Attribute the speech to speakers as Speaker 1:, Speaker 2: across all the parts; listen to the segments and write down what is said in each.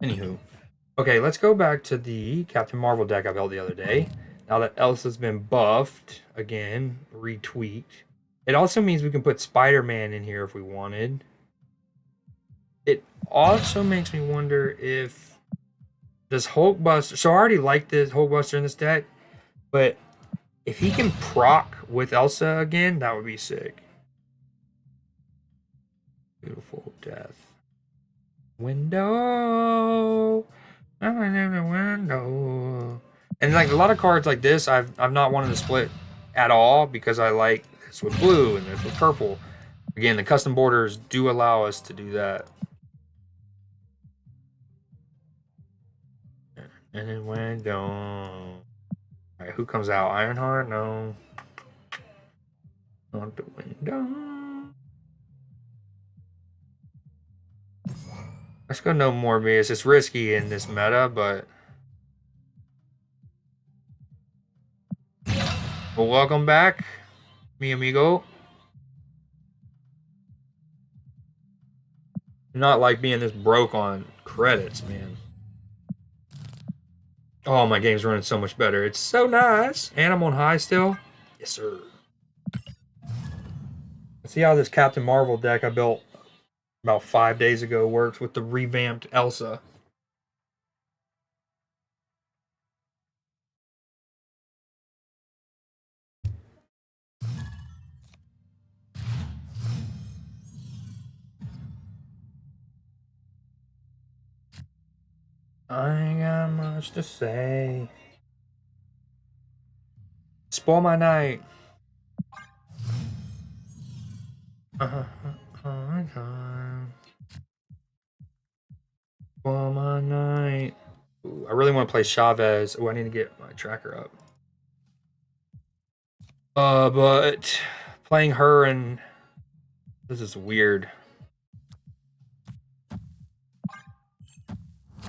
Speaker 1: Anywho. Okay, let's go back to the Captain Marvel deck I built the other day. Now that Elsa's been buffed, again, retweaked. It also means we can put Spider-Man in here if we wanted. It also makes me wonder if does Hulkbuster. So I already like this Hulkbuster in this deck, but if he can proc with Elsa again, that would be sick. Beautiful death. Window. I'm in the window. And like a lot of cards like this, I've not wanted to split at all because I like this with blue and this with purple. Again, the custom borders do allow us to do that. And it went down. Alright, who comes out? Ironheart? No. Not the window. Let's go no more because it's risky in this meta, but well, welcome back, mi amigo. Not like being this broke on credits, man. Oh, my game's running so much better. It's so nice. And I'm on high still. Yes, sir. Let's see how this Captain Marvel deck I built about 5 days ago works with the revamped Elsa. I ain't got much to say. Spoil my night. Spoil my night. Ooh, I really want to play Chavez. Oh, I need to get my tracker up. But playing her and this is weird.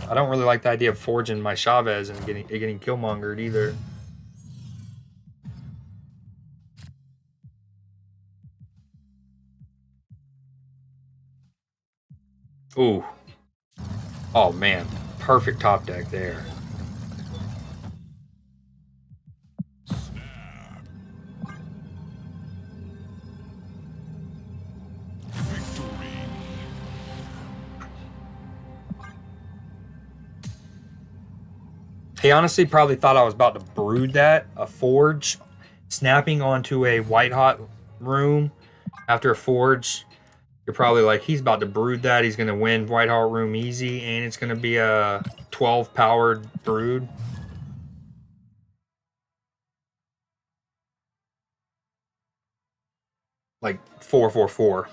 Speaker 1: I don't really like the idea of forging my Chavez and getting killmongered either. Ooh. Oh man, perfect top deck there. He honestly probably thought I was about to brood that. A forge snapping onto a white hot room after a forge. You're probably like, he's about to brood that. He's going to win white hot room easy, and it's going to be a 12 powered brood. Like 444.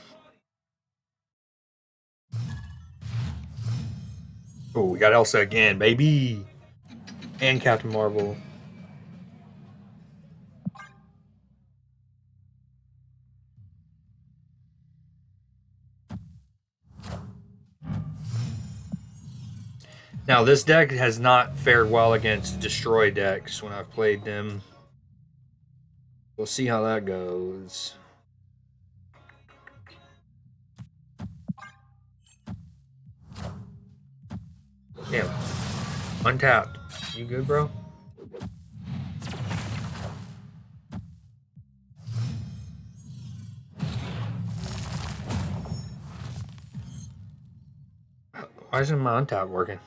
Speaker 1: Oh, we got Elsa again, baby. And Captain Marvel. Now, this deck has not fared well against destroy decks when I've played them. We'll see how that goes. Damn. Untapped. You good, bro? Why isn't my untap working?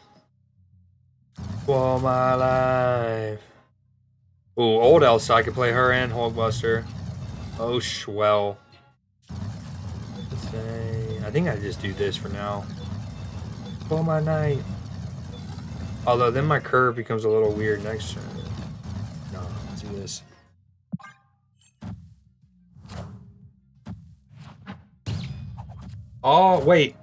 Speaker 1: For my life. Ooh, old Elsa. I could play her and Hulkbuster. Oh, swell. I think I just do this for now. For my night. Although then my curve becomes a little weird next turn. No, let's do this. Oh, wait.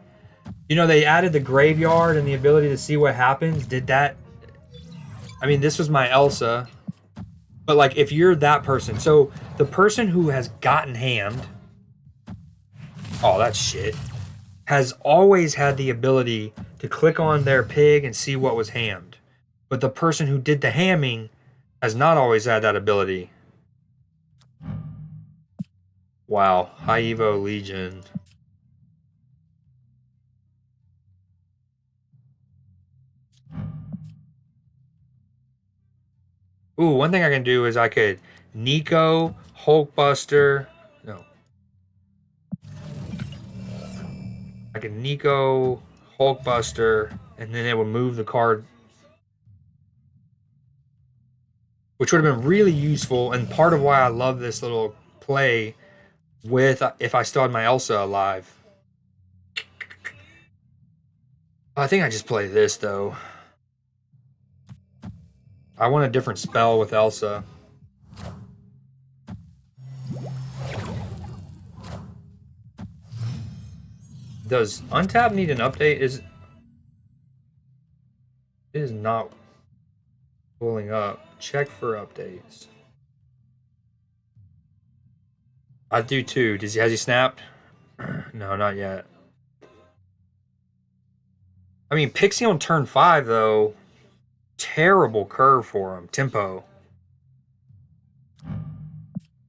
Speaker 1: You know, they added the graveyard and the ability to see what happens. Did that... I mean, this was my Elsa. But, like, if you're that person... So, the person who has gotten hammed... Oh, that's shit. Has always had the ability to click on their pig and see what was hammed. But the person who did the hamming has not always had that ability. Wow. High Evo Legion. Ooh, one thing I can do is I could Nico, Hulkbuster. No. I can Nico, Hulkbuster, and then it would move the card, which would have been really useful. And part of why I love this little play with if I still had my Elsa alive. I think I just play this though. I want a different spell with Elsa. Does Untap need an update? It is not pulling up. Check for updates. I do too. Has he snapped? No, not yet. I mean, Pixie on turn 5 though. Terrible curve for him. Tempo.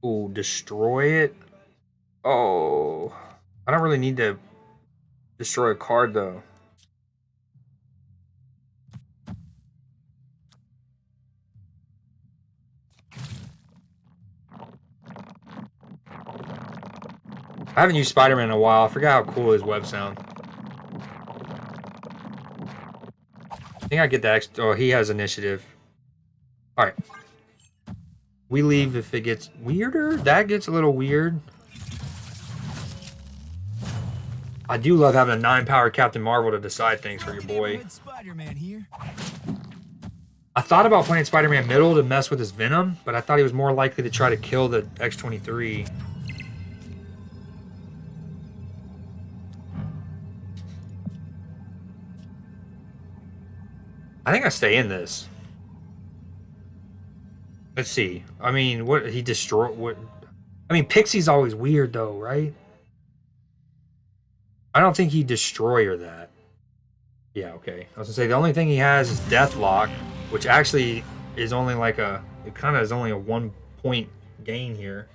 Speaker 1: Ooh, destroy it. Oh, I don't really need to destroy a card though. I haven't used Spider-Man in a while. I forgot how cool his web sound. I think I get that extra. Oh, he has initiative. All right. We leave if it gets weirder. That gets a little weird. I do love having a 9-power Captain Marvel to decide things for your boy. I thought about playing Spider-Man middle to mess with his Venom, but I thought he was more likely to try to kill the X-23. I think I stay in this. Let's see. I mean, what he destroyed? What? I mean, Pixie's always weird though, right? I don't think he destroyer that. Yeah, okay. I was gonna say the only thing he has is Deathlock, which actually is only like it kind of is only a 1-point gain here.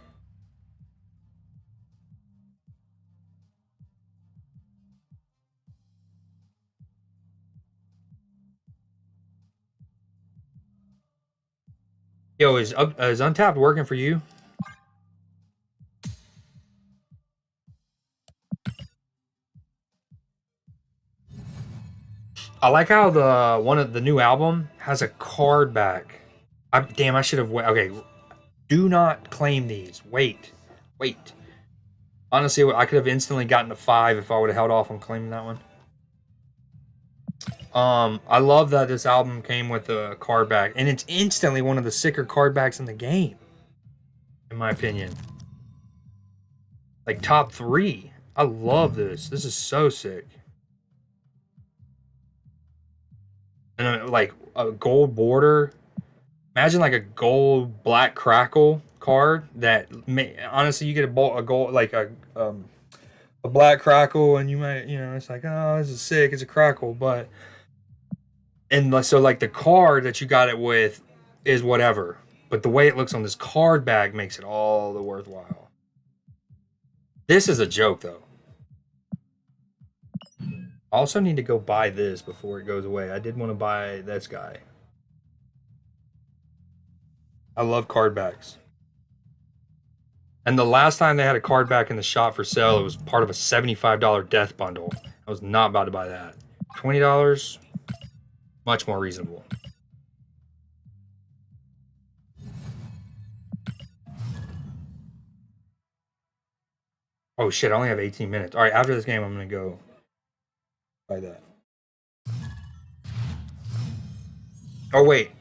Speaker 1: Yo, is Untapped working for you? I like how the one of the new album has a card back. Damn, I should have. Okay, do not claim these. Wait. Honestly, I could have instantly gotten a 5 if I would have held off on claiming that one. I love that this album came with a card back, and it's instantly one of the sicker card backs in the game, in my opinion. Like top 3. I love this. This is so sick. And like a gold border. Imagine like a gold black crackle card that honestly you get a gold like a black crackle, and you might it's like, oh, this is sick. It's a crackle, but and so like the card that you got it with is whatever, but the way it looks on this card bag makes it all the worthwhile. This is a joke though. I also need to go buy this before it goes away. I did want to buy this guy. I love card backs. And the last time they had a card back in the shop for sale, it was part of a $75 death bundle. I was not about to buy that. $20, much more reasonable. Oh shit, I only have 18 minutes. All right, after this game, I'm going to go buy that. Oh wait,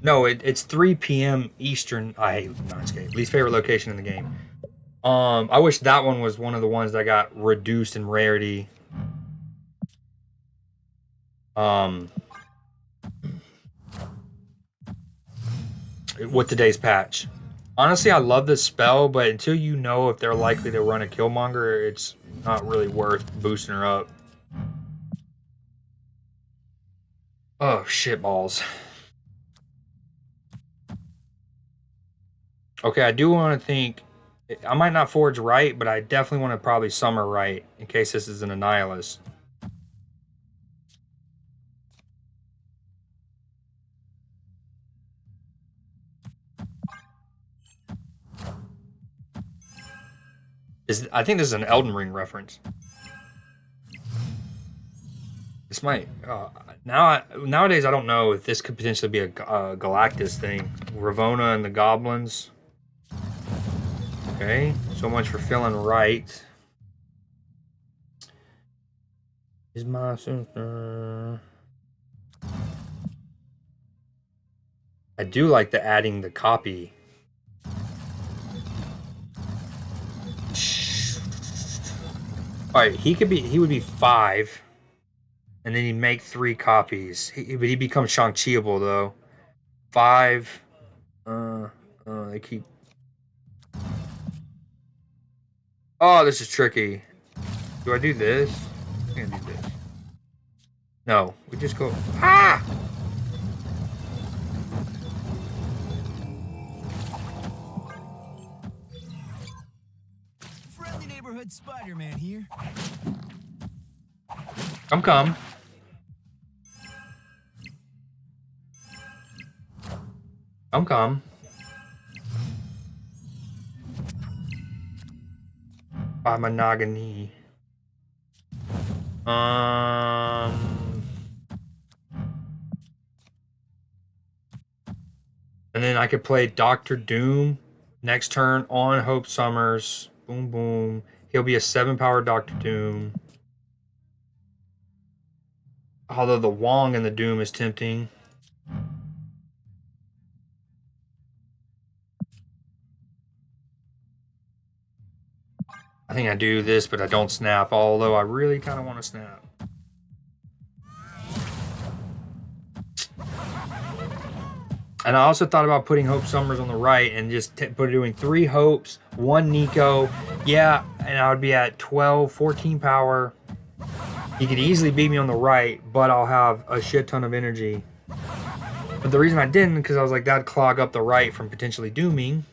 Speaker 1: no, it's 3 p.m. Eastern. I hate Nonscape. Least favorite location in the game. I wish that one was one of the ones that got reduced in rarity. With today's patch. Honestly, I love this spell, but until you know if they're likely to run a Killmonger, it's not really worth boosting her up. Oh, shit balls. Okay, I do want to think... I might not forge right, but I definitely want to probably summer right, in case this is an Annihilus. I think this is an Elden Ring reference. This might nowadays I don't know if this could potentially be a Galactus thing. Ravonna and the goblins. Okay, so much for feeling right. Is my sister? I do like the adding the copy. All right, he would be 5. And then he'd make 3 copies. But he becomes Shang-Chiable, though. 5. They keep... Oh, this is tricky. Do I do this? I'm gonna do this. No, we just go... Ah!
Speaker 2: Friendly neighborhood Spider-Man here.
Speaker 1: Come. Come. Amanagani. And then I could play Doctor Doom next turn on Hope Summers. Boom, boom. He'll be a 7-power Doctor Doom. Although the Wong and the Doom is tempting. I think I do this, but I don't snap, although I really kind of want to snap. And I also thought about putting Hope Summers on the right and just doing 3 Hopes, 1 Nico. Yeah, and I would be at 12, 14 power. He could easily beat me on the right, but I'll have a shit ton of energy. But the reason I didn't, because I was like, that'd clog up the right from potentially dooming.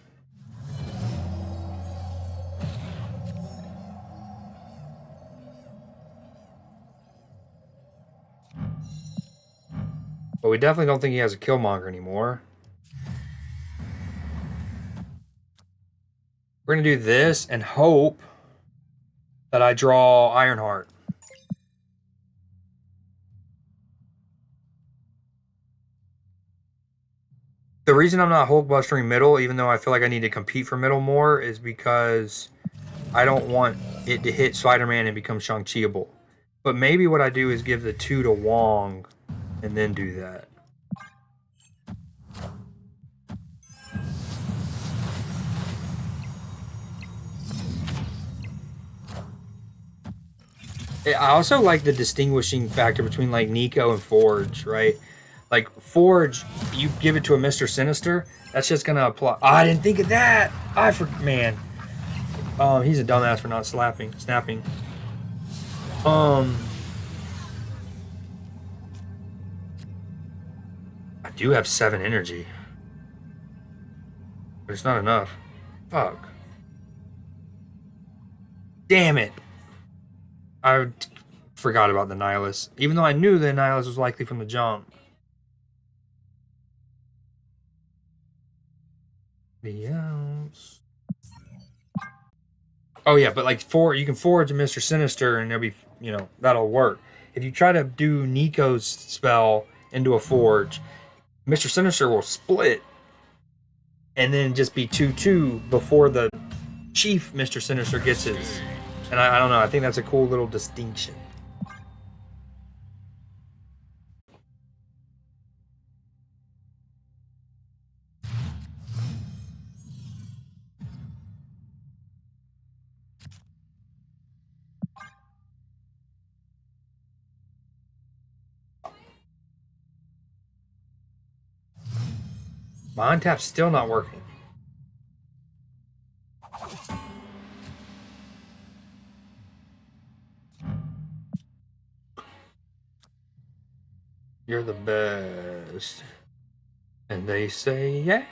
Speaker 1: But we definitely don't think he has a Killmonger anymore. We're going to do this and hope that I draw Ironheart. The reason I'm not Hulkbustering middle, even though I feel like I need to compete for middle more, is because I don't want it to hit Spider-Man and become Shang-Chiable. But maybe what I do is give the 2 to Wong and then do that. I also like the distinguishing factor between like Nico and Forge, right? Like Forge, you give it to a Mr. Sinister, that's just gonna apply. Oh, I didn't think of that. Man. He's a dumbass for not snapping. I do have 7 energy, but it's not enough. Fuck. Damn it. I forgot about the Nihilus, even though I knew the Nihilus was likely from the jump. The else. Oh yeah, but like you can forge a Mr. Sinister and it'll be, that'll work. If you try to do Nico's spell into a forge, Mr. Sinister will split and then just be 2/2 before the chief Mr. Sinister gets his. And I don't know, I think that's a cool little distinction. My untap's still not working. You're the best. And they say yeah.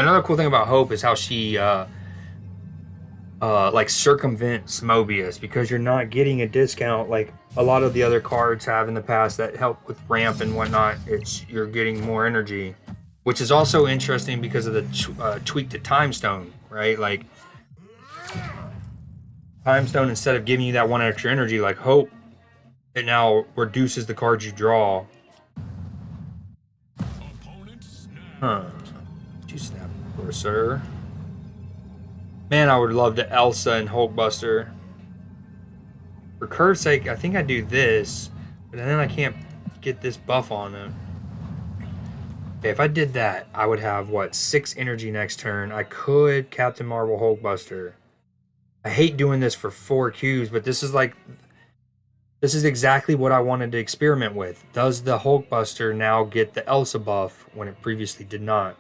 Speaker 1: Another cool thing about Hope is how she like circumvents Mobius, because you're not getting a discount like a lot of the other cards have in the past that help with ramp and whatnot. It's you're getting more energy, which is also interesting because of the tweak to Time Stone, right? Like Time Stone, instead of giving you that one extra energy like Hope, it now reduces the cards you draw. Huh. Did you snap for sir? Man, I would love to Elsa and Hulkbuster. For curve's sake, I think I do this, but then I can't get this buff on him. Okay, if I did that, I would have, what, 6 energy next turn. I could Captain Marvel Hulkbuster. I hate doing this for 4 Qs, but this is exactly what I wanted to experiment with. Does the Hulkbuster now get the Elsa buff when it previously did not?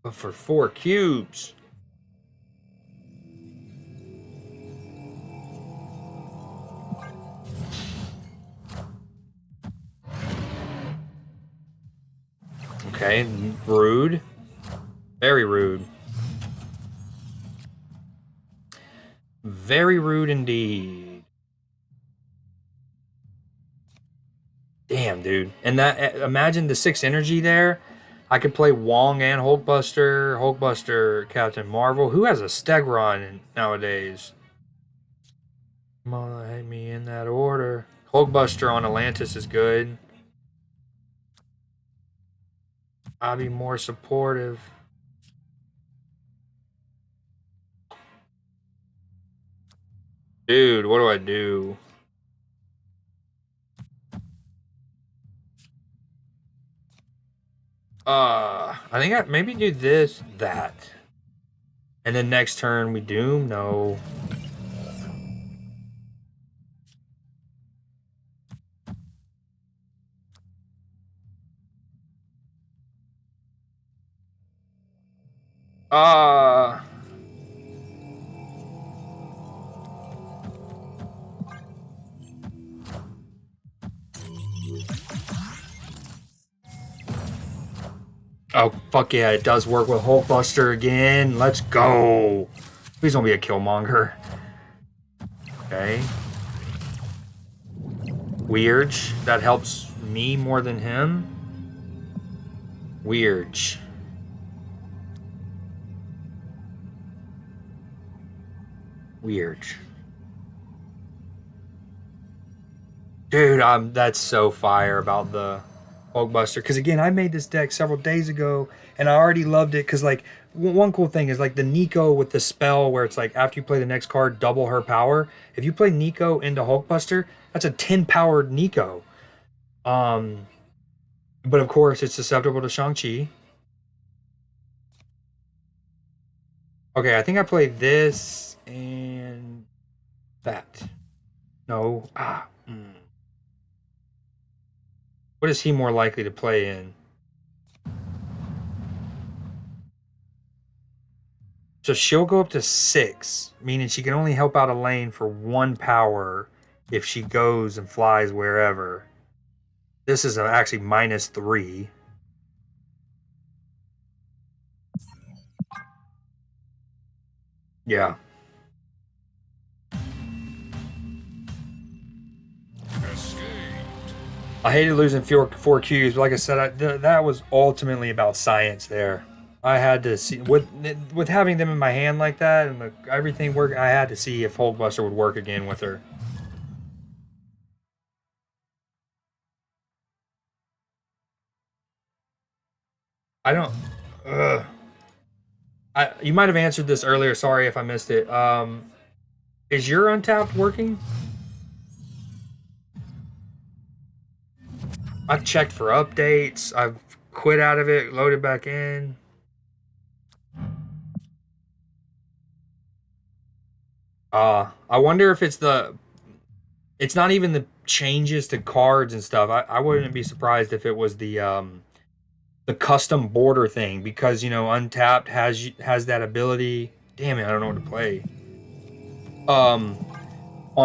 Speaker 1: But for 4 cubes. Okay, rude. Very rude. Very rude indeed. Damn, dude. And that, imagine the 6 energy there. I could play Wong and Hulkbuster, Hulkbuster, Captain Marvel. Who has a Stegron nowadays? Come on, hit me in that order. Hulkbuster on Atlantis is good. I'll be more supportive. Dude, what do I do? I think I maybe do this, that. And then next turn we doom? No. Uh Oh, fuck yeah, it does work with Hulkbuster again. Let's go. Please don't be a Killmonger. Okay. Weird. That helps me more than him. Weird. Weird. Dude, that's so fire about the Hulkbuster. Because again, I made this deck several days ago, and I already loved it. Because like one cool thing is like the Nico with the spell, where it's like after you play the next card, double her power. If you play Nico into Hulkbuster, that's a 10 powered Nico. But of course, it's susceptible to Shang-Chi. Okay, I think I played this and that. No. What is he more likely to play in? So she'll go up to 6, meaning she can only help out a lane for 1 power if she goes and flies wherever. This is actually -3. Yeah. I hated losing 4 Qs, but like I said, that was ultimately about science there. I had to see, with having them in my hand like that and everything work, I had to see if Hulkbuster would work again with her. I don't. You might have answered this earlier. Sorry if I missed it. Is your Untapped working? I've checked for updates. I've quit out of it, loaded back in. I wonder if it's it's not even the changes to cards and stuff. I wouldn't be surprised if it was the custom border thing, because you know Untapped has that ability. Damn it, I don't know what to play. On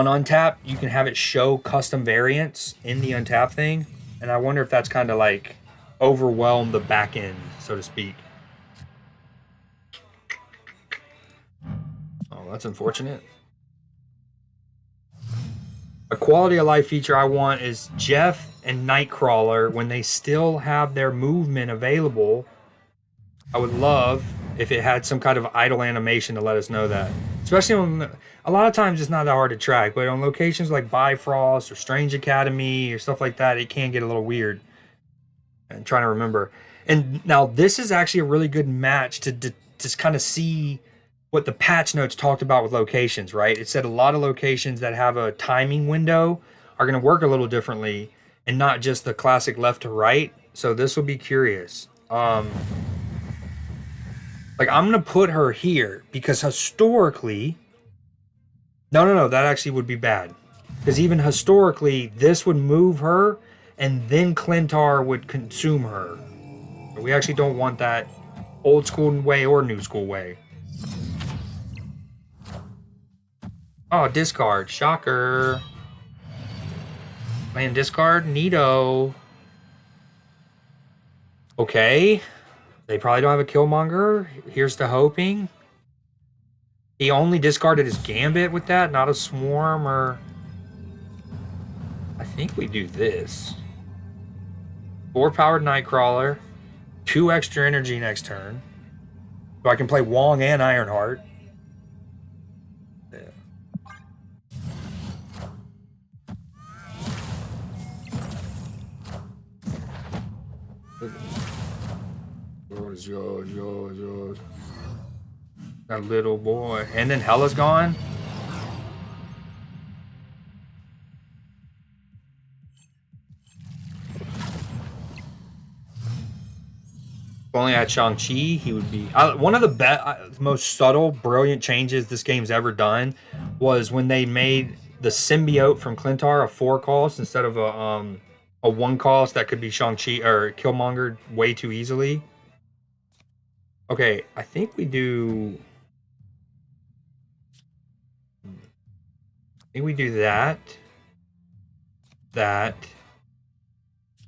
Speaker 1: Untapped, you can have it show custom variants in the Untapped thing. and I wonder if that's kind of like overwhelmed the back end, so to speak. Oh, that's unfortunate. A quality of life feature I want is Jeff and Nightcrawler, when they still have their movement available. I would love if it had some kind of idle animation to let us know that. Especially on, a lot of times it's not that hard to track, but on locations like Bifrost or Strange Academy or stuff like that, it can get a little weird. I'm trying to remember. And now this is actually a really good match to just kind of see what the patch notes talked about with locations, right? It said a lot of locations that have a timing window are going to work a little differently and not just the classic left to right. So this will be curious. Like, I'm going to put her here because historically... No, that actually would be bad. Because even historically, this would move her and then Clintar would consume her. We actually don't want that old school way or new school way. Oh, discard. Shocker. Man, discard. Neato. Okay. They probably don't have a Killmonger. Here's to hoping. He only discarded his Gambit with that, not a Swarm or... I think we do this. 4-powered Nightcrawler. 2 extra energy next turn. So I can play Wong and Ironheart. Yeah. Yours. That little boy. And then Hela's gone. If only I had Shang-Chi, he would be... one of the most subtle, brilliant changes this game's ever done was when they made the symbiote from Clintar a 4 cost instead of a 1 cost that could be Shang-Chi or Killmonger way too easily. Okay, I think we do... I think we do that,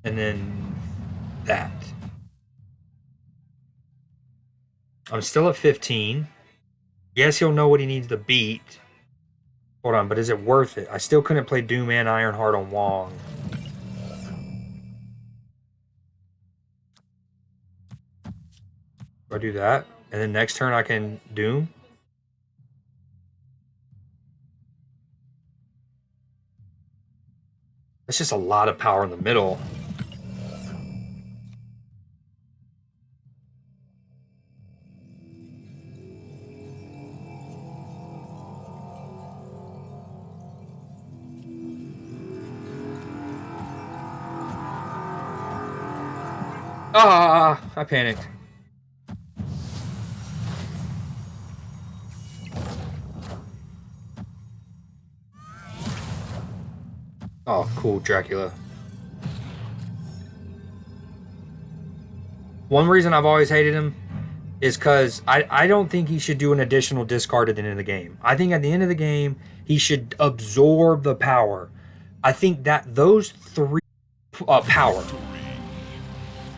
Speaker 1: and then that. I'm still at 15. Yes, he'll know what he needs to beat. Hold on, but is it worth it? I still couldn't play Doom and Ironheart on Wong. Do I do that? And then next turn I can Doom? That's just a lot of power in the middle. Ah, I panicked. Oh, cool, Dracula. One reason I've always hated him is because I don't think he should do an additional discard at the end of the game. I think at the end of the game, he should absorb the power. I think that those 3 power,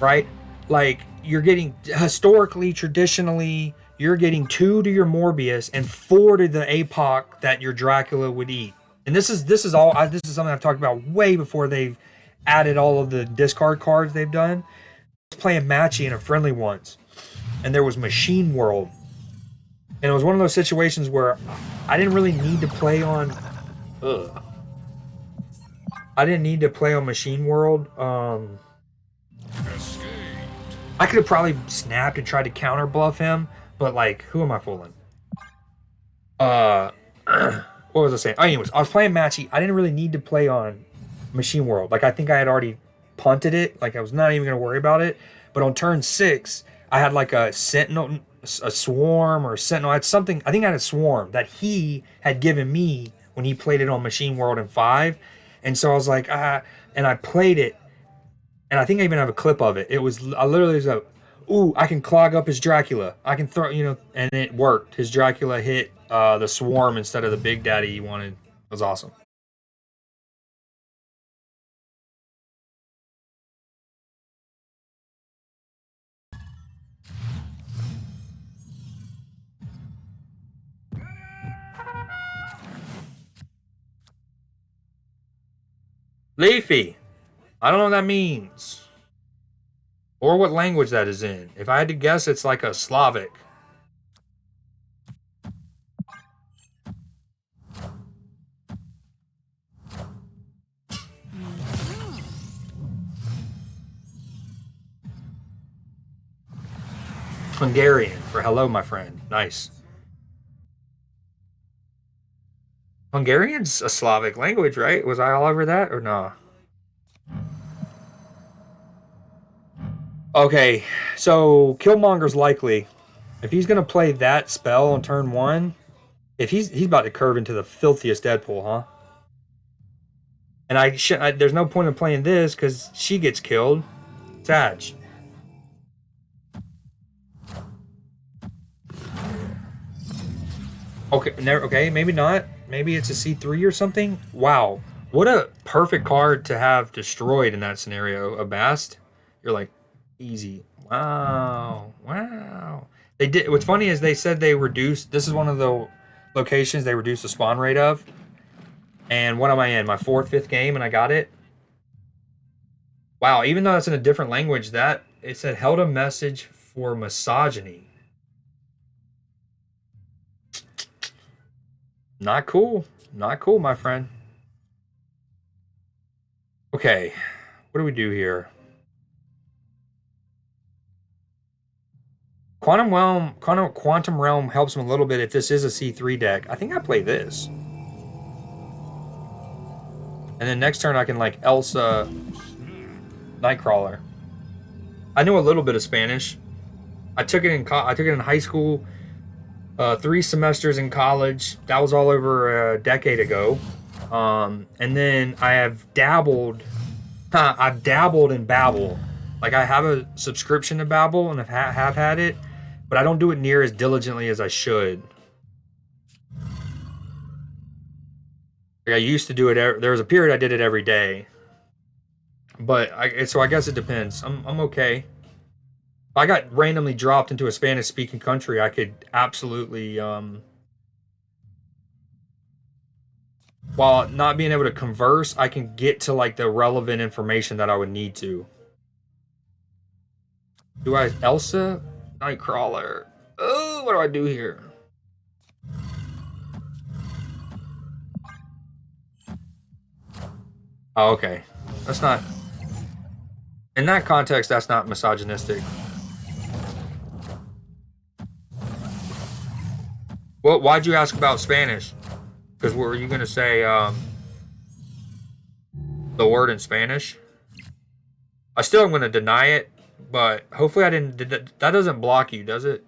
Speaker 1: right? Like, you're getting, historically, traditionally, you're getting 2 to your Morbius and 4 to the APOC that your Dracula would eat. And this is something I've talked about way before they've added all of the discard cards they've done. I was playing Matchy in a friendly once, and there was Machine World. And it was one of those situations where I didn't really need to play on... I didn't need to play on Machine World. I could have probably snapped and tried to counter bluff him, but like, who am I fooling? What was I saying? Oh, anyways, I was playing Matchy. I didn't really need to play on Machine World. Like, I think I had already punted it. Like, I was not even going to worry about it. But on turn 6, I had like a Sentinel, a Swarm or a Sentinel. I had something. I think I had a Swarm that he had given me when he played it on Machine World in 5. And so I was like, and I played it. And I think I even have a clip of it. It was, I literally was like, ooh, I can clog up his Dracula. I can throw, and it worked. His Dracula hit the Swarm instead of the Big Daddy he wanted. It was awesome. Leafy. I don't know what that means. Or what language that is in. If I had to guess, it's like a Slavic. Hungarian for hello, my friend. Nice. Hungarian's a Slavic language, right? Was I all over that or no? Okay, so Killmonger's likely. If he's gonna play that spell on turn 1, if he's about to curve into the filthiest Deadpool, huh? And there's no point in playing this because she gets killed. Sag. Okay, maybe not. Maybe it's a C3 or something. Wow, what a perfect card to have destroyed in that scenario. A Bast, you're like, easy. Wow. They did. What's funny is they said they reduced. This is one of the locations they reduced the spawn rate of. And what am I in? My 4th, 5th game, and I got it. Wow, even though it's in a different language, that it said held a message for misogyny. Not cool. Not cool, my friend. Okay, what do we do here? Quantum Realm helps him a little bit if this is a C3 deck. I think I play this. And then next turn I can like Elsa Nightcrawler. I know a little bit of Spanish. I took it in high school. 3 semesters in college. That was all over a decade ago. And then I have dabbled. I've dabbled in Babbel. Like I have a subscription to Babbel and have had it, but I don't do it near as diligently as I should. Like I used to do it. There was a period I did it every day. But so I guess it depends. I'm okay. If I got randomly dropped into a Spanish-speaking country, I could absolutely, while not being able to converse, I can get to like the relevant information that I would need to. Do I Elsa Nightcrawler? Oh, what do I do here? Oh, okay. That's not. In that context, that's not misogynistic. Well, why'd you ask about Spanish? Because were you gonna say the word in Spanish? I still am gonna deny it, but hopefully I didn't. That doesn't block you, does it?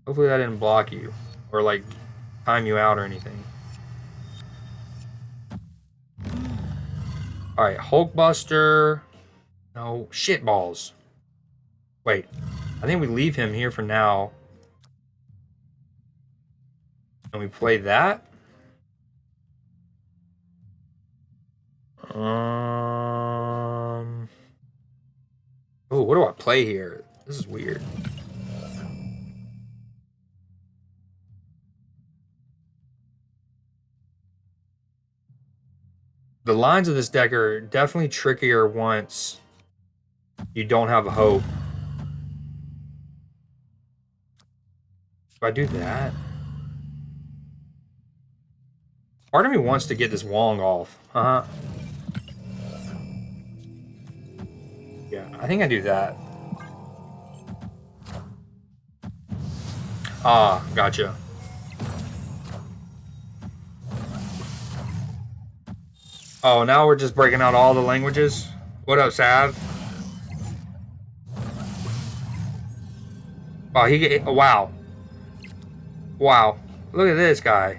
Speaker 1: Hopefully that didn't block you or like time you out or anything. All right, Hulkbuster. No, shitballs. Wait, I think we leave him here for now. And we play that. Oh, what do I play here? This is weird. The lines of this deck are definitely trickier once you don't have hope. Do I do that? Part of me wants to get this Wong off. Yeah, I think I do that. Ah, gotcha. Oh, now we're just breaking out all the languages? What up, Sav? Oh, wow. Wow. Look at this guy.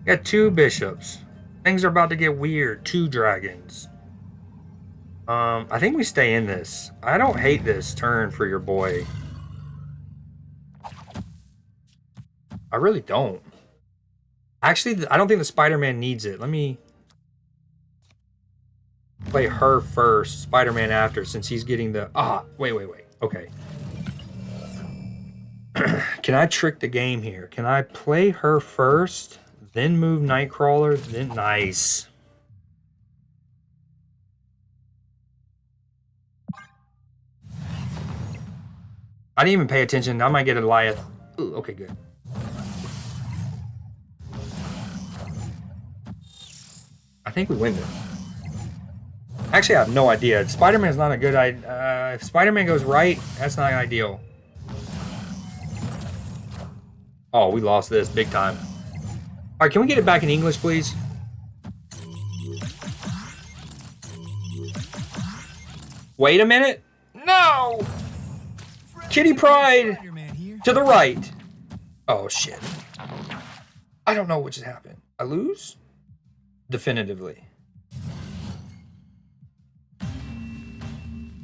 Speaker 1: Got 2 bishops. Things are about to get weird. 2 dragons. I think we stay in this. I don't hate this turn for your boy. I really don't. Actually, I don't think the Spider-Man needs it. Let me play her first, Spider-Man after, since he's getting the... wait. Okay. Can I trick the game here? Can I play her first, then move Nightcrawler, then... Nice. I didn't even pay attention. I might get a Goliath. Ooh, okay, good. I think we win this. Actually, I have no idea. Spider-Man's not a good idea. If Spider-Man goes right, that's not ideal. Oh, we lost this big time. All right, can we get it back in English, please? Wait a minute. No! Kitty Pride to the right. Oh, shit. I don't know what just happened. I lose? Definitively.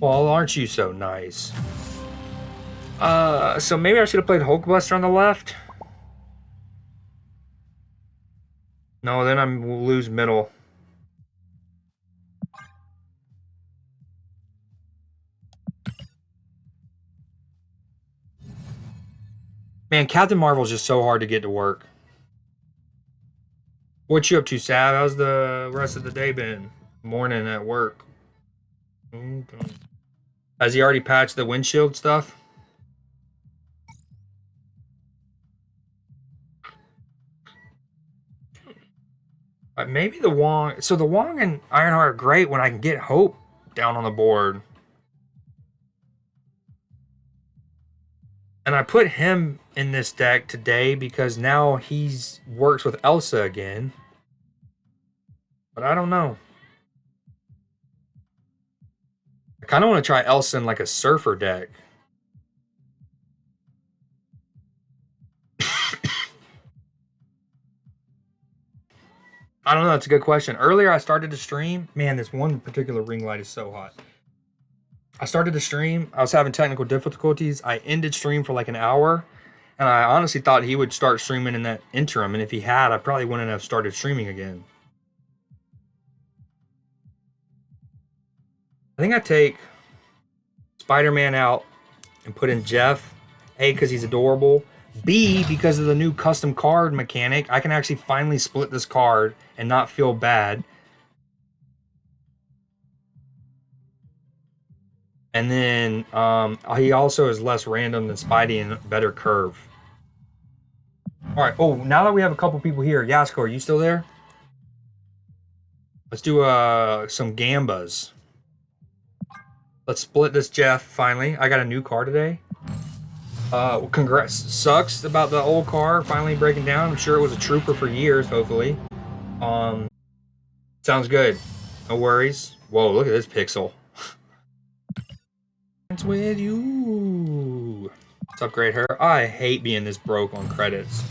Speaker 1: Well, aren't you so nice? So maybe I should have played Hulkbuster on the left. No, then I'm lose middle. Man, Captain Marvel's just so hard to get to work. What you up to, Sav? How's the rest of the day been? Morning at work. Has he already patched the windshield stuff? Maybe the Wong. So the Wong and Ironheart are great when I can get Hope down on the board. And I put him in this deck today because now he's works with Elsa again. But I don't know. I kind of want to try Elsa in like a surfer deck. I don't know. That's a good question. Earlier, I started to stream. Man, this one particular ring light is so hot. I started to stream. I was having technical difficulties. I ended stream for like an hour. And I honestly thought he would start streaming in that interim. And if he had, I probably wouldn't have started streaming again. I think I take Spider-Man out and put in Jeff. A, because he's adorable. B, because of the new custom card mechanic. I can actually finally split this card and not feel bad. And then he also is less random than Spidey and better curve. All right. Oh, now that we have a couple people here, Yasko, are you still there? Let's do some Gambas. Let's split this Jeff finally. I got a new car today. Congrats. Sucks about the old car finally breaking down. I'm sure it was a trooper for years, hopefully. Sounds good. No worries. Whoa, look at this pixel. It's with you. Let's upgrade her. I hate being this broke on credits.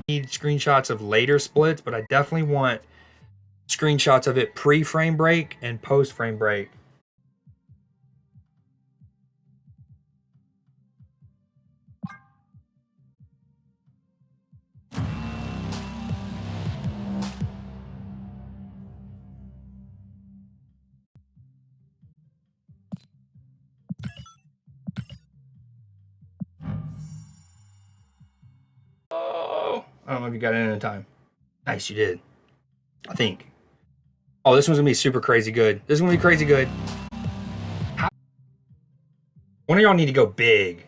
Speaker 1: Need screenshots of later splits, but I definitely want screenshots of it pre-frame break and post-frame break. Oh, I don't know if you got it in time. Nice, you did. I think. Oh, this one's gonna be super crazy good. This is gonna be crazy good. One of y'all need to go big.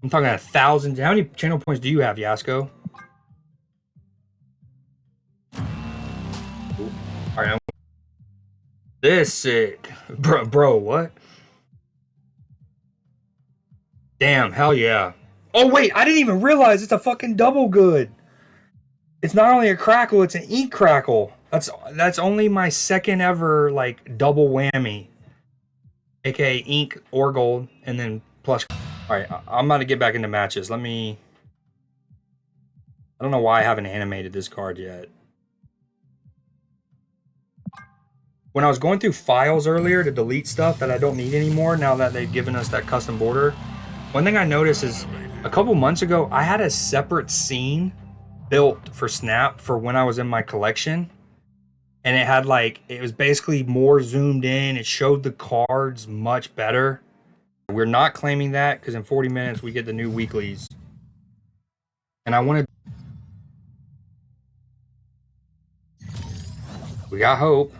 Speaker 1: I'm talking 1,000. How many channel points do you have, Yasko? All right. This sick, bro. What? Damn, hell yeah. Oh wait, I didn't even realize it's a fucking double good. It's not only a crackle, it's an ink crackle. That's only my second ever like double whammy. AKA ink or gold and then plus. Alright, I'm about to get back into matches. I don't know why I haven't animated this card yet. When I was going through files earlier to delete stuff that I don't need anymore now that they've given us that custom border, one thing I noticed is a couple months ago, I had a separate scene built for Snap for when I was in my collection. And it had like, it was basically more zoomed in. It showed the cards much better. We're not claiming that because in 40 minutes we get the new weeklies. And I wanted... We got Hope.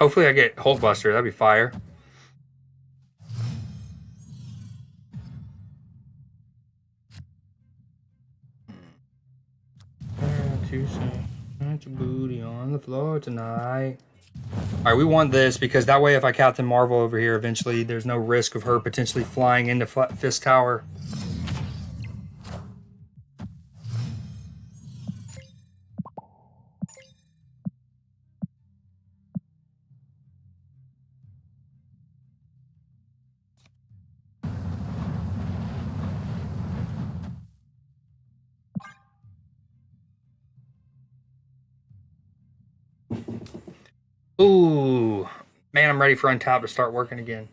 Speaker 1: Hopefully I get Hulkbuster. That'd be fire. Put your booty on the floor tonight. Alright, we want this because that way if I Captain Marvel over here eventually, there's no risk of her potentially flying into Fist Tower. Ooh, man, I'm ready for Untap to start working again.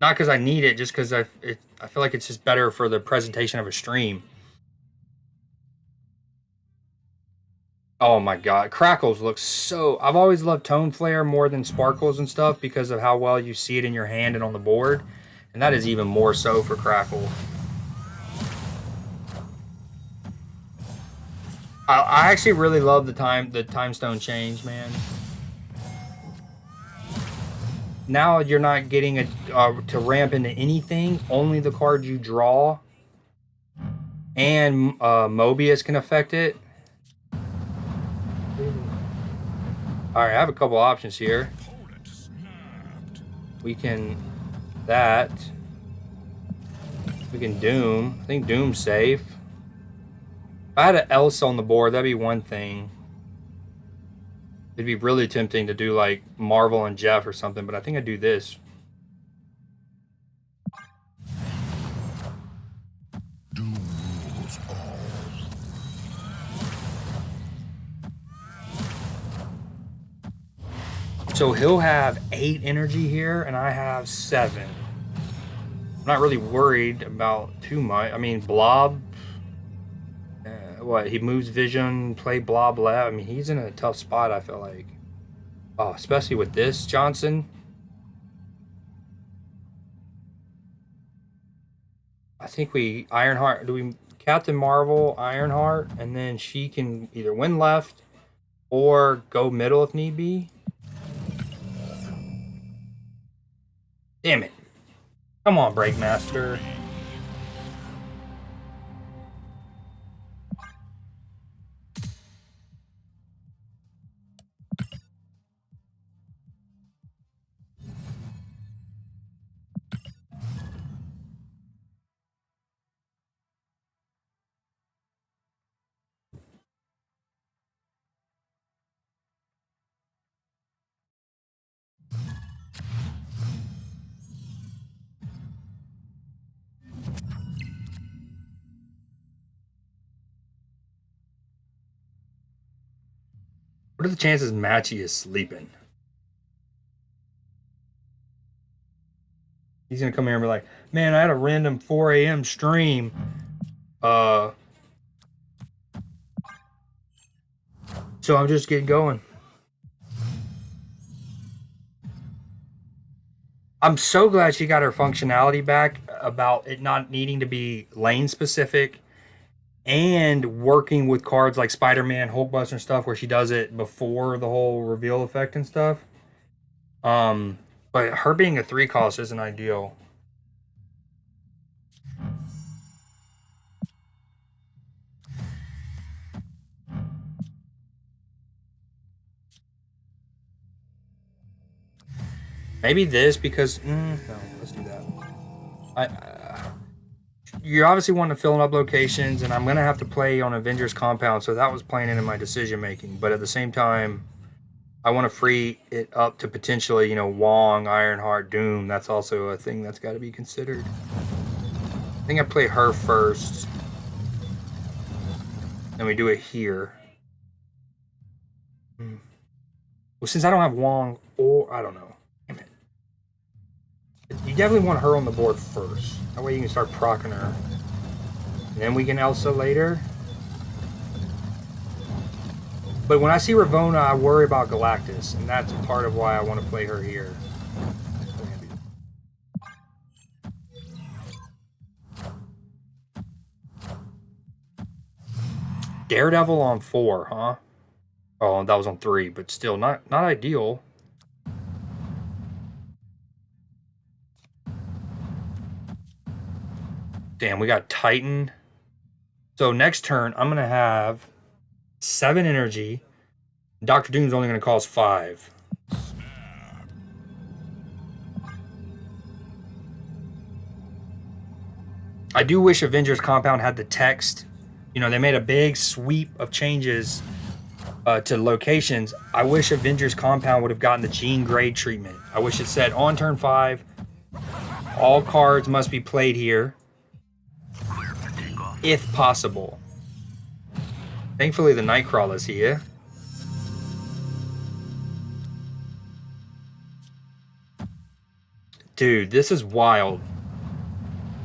Speaker 1: Not because I need it, just because I feel like it's just better for the presentation of a stream. Oh my god, Crackles looks so... I've always loved Tone Flare more than Sparkles and stuff because of how well you see it in your hand and on the board. And that is even more so for Crackle. I actually really love the time stone change, man. Now you're not getting to ramp into anything, only the cards you draw. And Mobius can affect it. Alright, I have a couple options here. We can... that. We can Doom. I think Doom's safe. If I had an Elsa on the board, that'd be one thing. It'd be really tempting to do like Marvel and Jeff or something, but I think I'd do this. Doom rules all. So he'll have 8 energy here, and I have 7. I'm not really worried about too much. I mean, Blob... what, he moves Vision, play Blob left. I mean, he's in a tough spot, I feel like. Oh, especially with this, Johnson. I think we Ironheart. Do we Captain Marvel, Ironheart, and then she can either win left or go middle if need be? Damn it. Come on, Breakmaster. What are the chances Matchy is sleeping? He's gonna come here and be like, man, I had a random 4 a.m. stream. So I'm just getting going. I'm so glad she got her functionality back about it not needing to be lane specific and working with cards like Spider-Man, Hulkbuster and stuff where she does it before the whole reveal effect and stuff. But her being a 3 cost isn't ideal. Maybe this because no, let's do that. You obviously want to fill up locations, and I'm gonna have to play on Avengers Compound, so that was playing into my decision making. But at the same time, I want to free it up to potentially, you know, Wong, Ironheart, Doom. That's also a thing that's got to be considered. I think I play her first, and we do it here. Well, since I don't have Wong, or I don't know. You definitely want her on the board first. That way you can start proccing her. And then we can Elsa later. But when I see Ravonna, I worry about Galactus. And that's part of why I want to play her here. Daredevil on 4, huh? Oh, that was on 3, but still not ideal. Damn, we got Titan. So next turn, I'm going to have 7 energy. Dr. Doom's only going to cost 5. I do wish Avengers Compound had the text. You know, they made a big sweep of changes to locations. I wish Avengers Compound would have gotten the Jean Grey treatment. I wish it said on turn 5, all cards must be played here, if possible. Thankfully, the Nightcrawler's here. Dude, this is wild.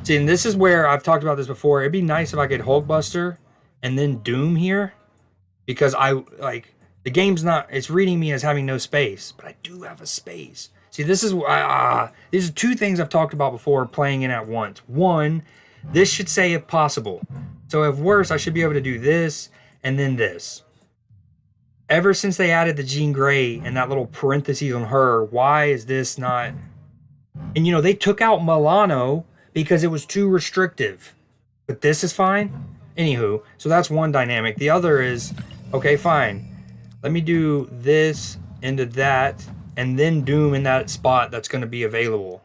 Speaker 1: See, and this is where I've talked about this before. It'd be nice if I could Hulkbuster and then Doom here. Because the game's not, it's reading me as having no space. But I do have a space. See, this is, these are 2 things I've talked about before playing in at once. One, this should say if possible. So if worse, I should be able to do this and then this. Ever since they added the Jean Grey and that little parentheses on her, why is this not... And, you know, they took out Milano because it was too restrictive. But this is fine? Anywho, so that's one dynamic. The other is, okay, fine. Let me do this into that, and then Doom in that spot that's going to be available.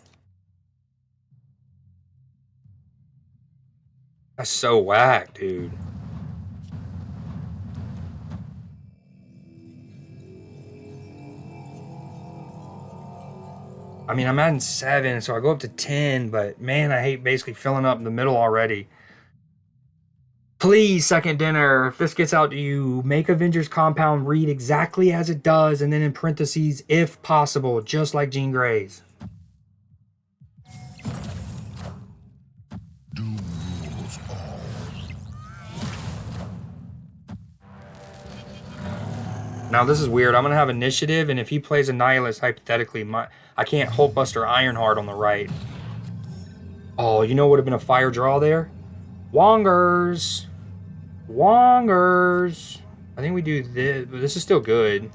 Speaker 1: That's so whack, dude. I mean, I'm adding 7, so I go up to 10, but man, I hate basically filling up in the middle already. Please, Second Dinner, if this gets out to you, make Avengers Compound read exactly as it does, and then in parentheses, if possible, just like Jean Grey's. Now this is weird. I'm gonna have initiative, and if he plays a Nihilist, hypothetically, I can't Hulkbuster Ironheart on the right. Oh, you know what would have been a fire draw there? Wongers. Wongers. I think we do this, but this is still good.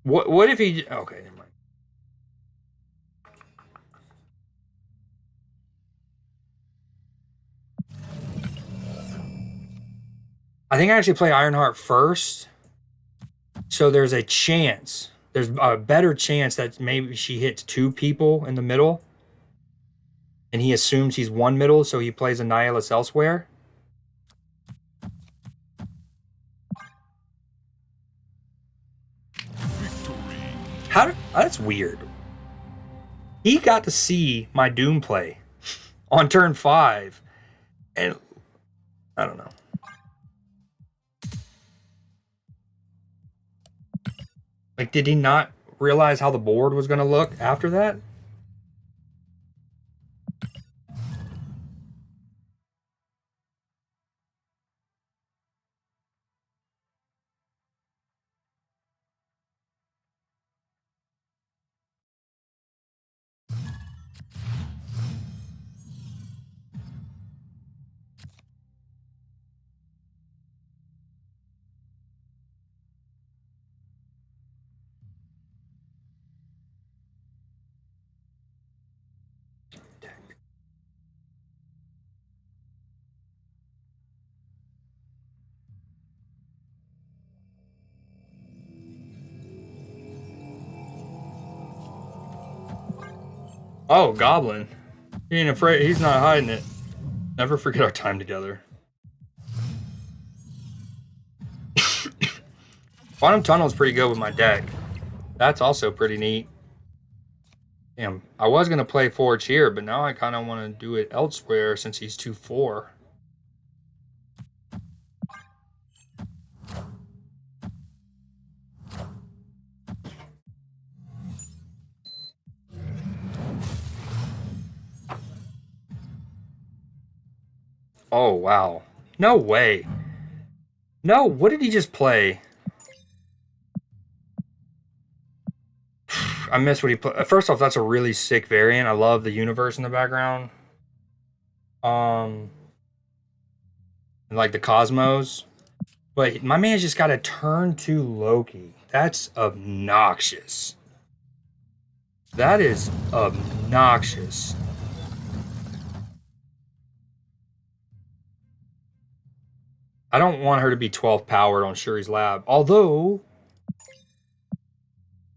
Speaker 1: What if he... Okay, never mind. I think I actually play Ironheart first. So there's a chance. There's a better chance that maybe she hits 2 people in the middle. And he assumes he's one middle, so he plays a Nihilist elsewhere. That's weird. He got to see my Doom play on turn 5. And I don't know. Like, did he not realize how the board was going to look after that? Oh, Goblin. He ain't afraid. He's not hiding it. Never forget our time together. Quantum Tunnel is pretty good with my deck. That's also pretty neat. Damn, I was going to play Forge here, but now I kind of want to do it elsewhere since he's 2-4. Oh, wow. No way. No, what did he just play? I missed what he put. First off, that's a really sick variant. I love the universe in the background. and like the Cosmos. But my man's just got to turn to Loki. That's obnoxious. That is obnoxious. I don't want her to be 12 powered on Shuri's Lab. Although,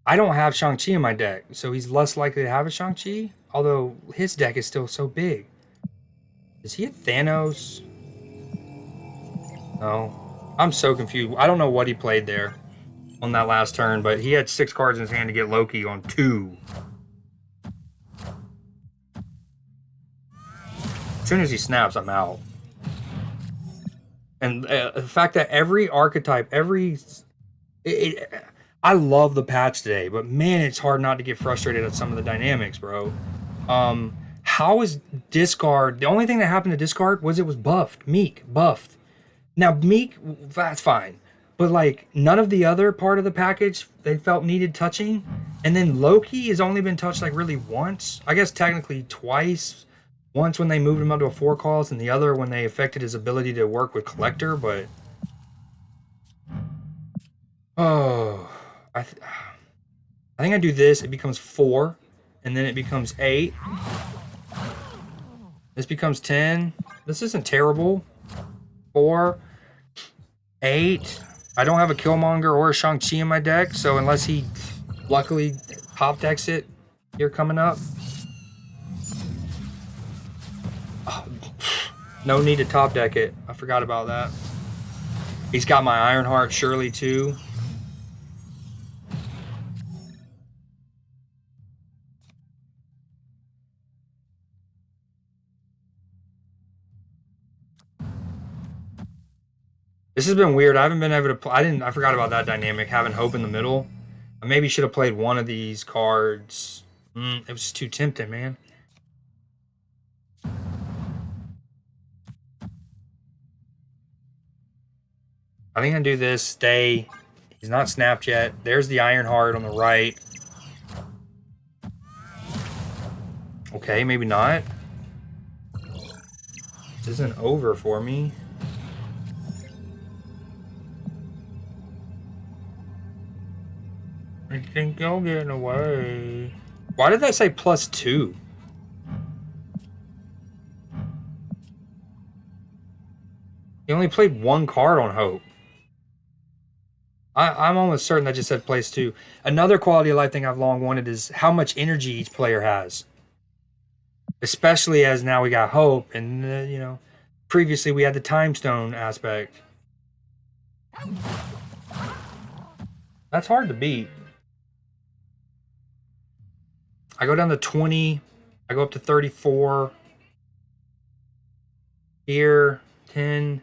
Speaker 1: I don't have Shang-Chi in my deck, so he's less likely to have a Shang-Chi. Although, his deck is still so big. Is he a Thanos? No. I'm so confused. I don't know what he played there on that last turn, but he had 6 cards in his hand to get Loki on 2. As soon as he snaps, I'm out. And the fact that every archetype, I love the patch today, but man, it's hard not to get frustrated at some of the dynamics, bro. How is discard? The only thing that happened to discard was it was buffed. Meek buffed. Now Meek, that's fine, but like none of the other part of the package they felt needed touching. And then Loki has only been touched like really once. I guess technically twice. Once when they moved him up to a 4 cost, and the other when they affected his ability to work with Collector, but... Oh... I think I do this, it becomes 4, and then it becomes 8. This becomes 10. This isn't terrible. 4, 8. I don't have a Killmonger or a Shang-Chi in my deck, so unless he luckily top decks it here coming up... No need to top deck it. I forgot about that. He's got my Ironheart surely too. This has been weird. I haven't been able to play. I forgot about that dynamic, having Hope in the middle. I maybe should have played one of these cards. It was just too tempting, man. I think I do this, stay. He's not snapped yet. There's the Ironheart on the right. Okay, maybe not. This isn't over for me. I think y'all getting away. Why did that say +2? He only played 1 card on Hope. I'm almost certain that just said place 2. Another quality of life thing I've long wanted is how much energy each player has. Especially as now we got Hope, and you know, previously we had the Time Stone aspect. That's hard to beat. I go down to 20. I go up to 34. Here, 10.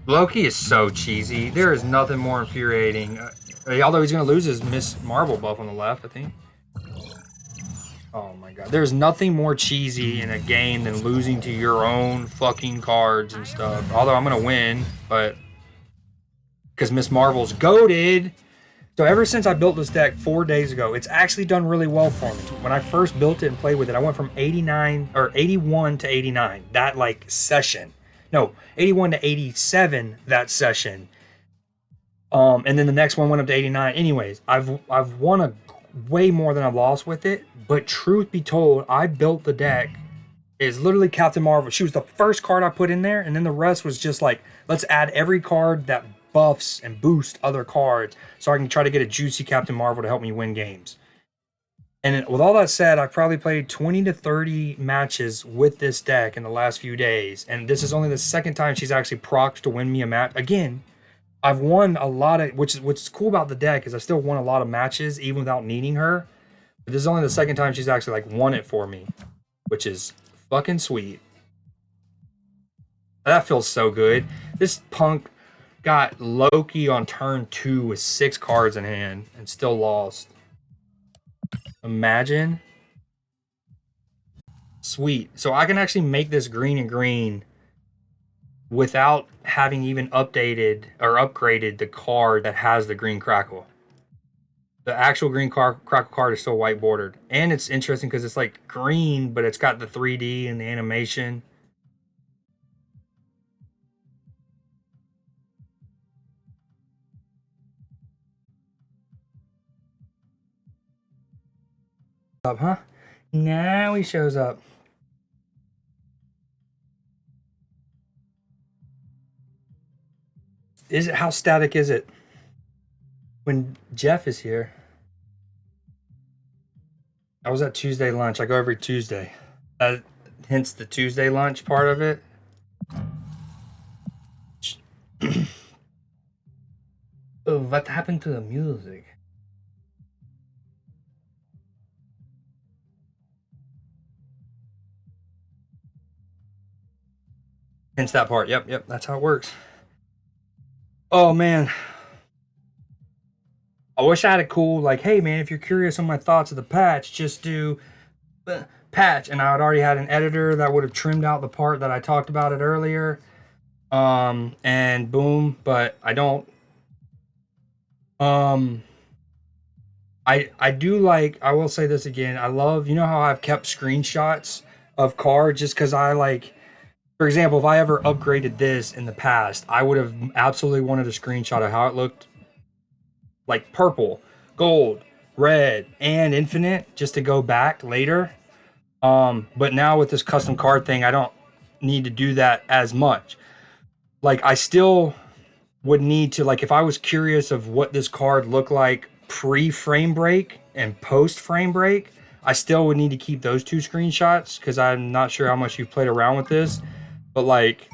Speaker 1: Loki is so cheesy. There is nothing more infuriating. Although he's going to lose his Miss Marvel buff on the left, I think. Oh my god. There's nothing more cheesy in a game than losing to your own fucking cards and stuff. Although I'm going to win, but... because Miss Marvel's goated. So ever since I built this deck 4 days ago, it's actually done really well for me. When I first built it and played with it, I went from 81 to 89. That like session. No, 81 to 87 that session. And then the next one went up to 89. Anyways, I've won a way more than I've lost with it. But truth be told, I built the deck. It's literally Captain Marvel. She was the first card I put in there, and then the rest was just like, let's add every card that buffs and boosts other cards so I can try to get a juicy Captain Marvel to help me win games. And with all that said, I've probably played 20 to 30 matches with this deck in the last few days. And this is only the second time she's actually procced to win me a match. Again, I've won a lot of, which is cool about the deck is I still won a lot of matches even without needing her. But this is only the second time she's actually like won it for me, which is fucking sweet. That feels so good. This punk got Loki on turn 2 with 6 cards in hand and still lost. Imagine. Sweet. So I can actually make this green and green without having even updated or upgraded the card that has the green crackle. The actual green crackle card is still white bordered, and it's interesting because it's like green, but it's got the 3D and the animation. Up, huh? Now he shows up. Is it, how static is it when Jeff is here? I was at Tuesday lunch. I go every Tuesday. Hence the Tuesday lunch part of it. Oh, what happened to the music? Hence that part. Yep. That's how it works. Oh, man. I wish I had a cool, like, hey, man, if you're curious on my thoughts of the patch, just do patch. And I had already had an editor that would have trimmed out the part that I talked about it earlier. And boom, but I don't. I do like, I will say this again. I love, you know how I've kept screenshots of cards just because I like, for example, if I ever upgraded this in the past, I would have absolutely wanted a screenshot of how it looked like purple, gold, red, and infinite just to go back later. But now with this custom card thing, I don't need to do that as much. Like I still would need to, like if I was curious of what this card looked like pre-frame break and post-frame break, I still would need to keep those two screenshots because I'm not sure how much you've played around with this. But like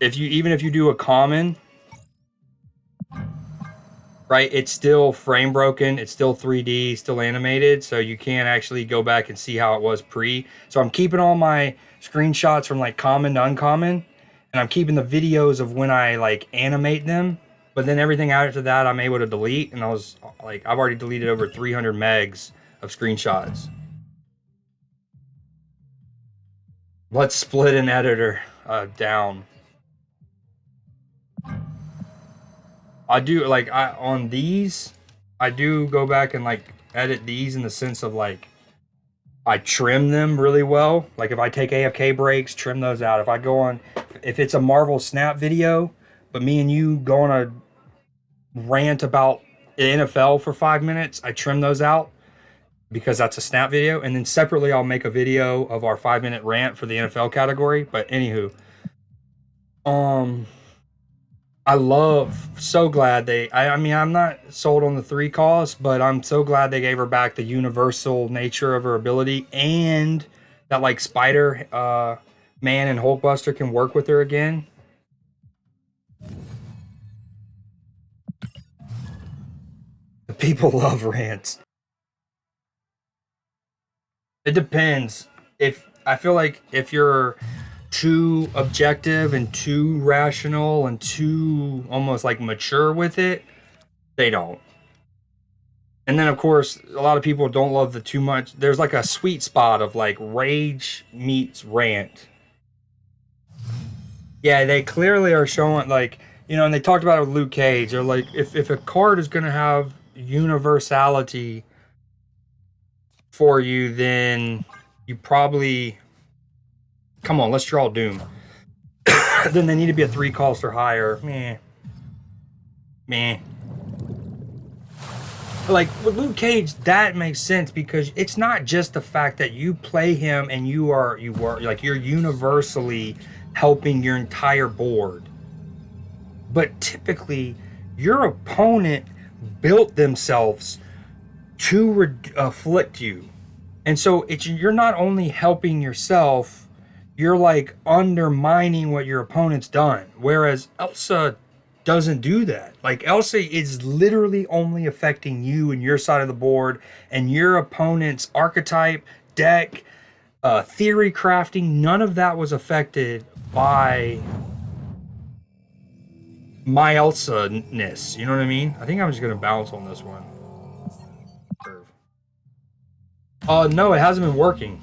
Speaker 1: if you do a common, right, it's still frame broken, it's still 3D, still animated, so you can't actually go back and see how it was pre. So I'm keeping all my screenshots from like common to uncommon, and I'm keeping the videos of when I like animate them, but then everything after that I'm able to delete, and I was like, I've already deleted over 300 megs of screenshots. Let's split an editor down. I do like on these, I do go back and like edit these in the sense of like I trim them really well. Like if I take AFK breaks, trim those out. If I go on, if it's a Marvel Snap video, but me and you go on a rant about the NFL for 5 minutes, I trim those out because that's a Snap video. And then separately, I'll make a video of our 5 minute rant for the NFL category. But anywho, I love, so glad they, I mean, I'm not sold on the 3 cost, but I'm so glad they gave her back the universal nature of her ability and that like Spider Man and Hulkbuster can work with her again. The people love rants. It depends. If I feel like if you're too objective and too rational and too almost like mature with it, they don't. And then of course a lot of people don't love the too much. There's like a sweet spot of like rage meets rant. Yeah, they clearly are showing like, you know, and they talked about it with Luke Cage. They're like, if a card is gonna have universality for you, then you probably, come on, let's draw Doom. Then they need to be a 3 cost or higher. Meh. Like with Luke Cage, that makes sense because it's not just the fact that you play him and you are like you're universally helping your entire board, but typically your opponent built themselves to afflict you, and so you're not only helping yourself, you're like undermining what your opponent's done. Whereas Elsa doesn't do that. Like Elsa is literally only affecting you and your side of the board and your opponent's archetype, deck, theory crafting. None of that was affected by my Elsa-ness. You know what I mean? I think I'm just gonna bounce on this one. No, it hasn't been working.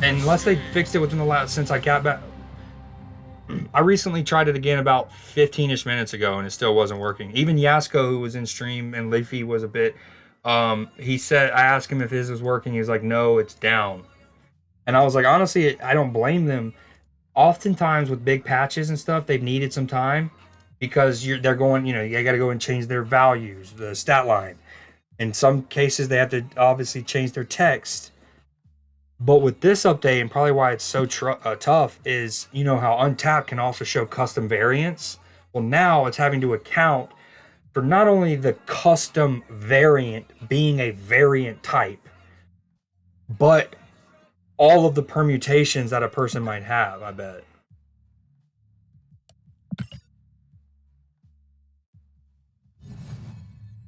Speaker 1: Unless they fixed it within the last, since I got back. I recently tried it again about 15ish minutes ago, and it still wasn't working. Even Yasko, who was in stream, and Leafy was a bit. He said I asked him if his was working. He was like, "No, it's down." And I was like, honestly, I don't blame them. Oftentimes with big patches and stuff, they've needed some time because they're going. You know, you got to go and change their values, the stat line. In some cases, they have to obviously change their text. But with this update, and probably why it's so tough, is you know how Untapped can also show custom variants. Well, now it's having to account for not only the custom variant being a variant type, but all of the permutations that a person might have, I bet.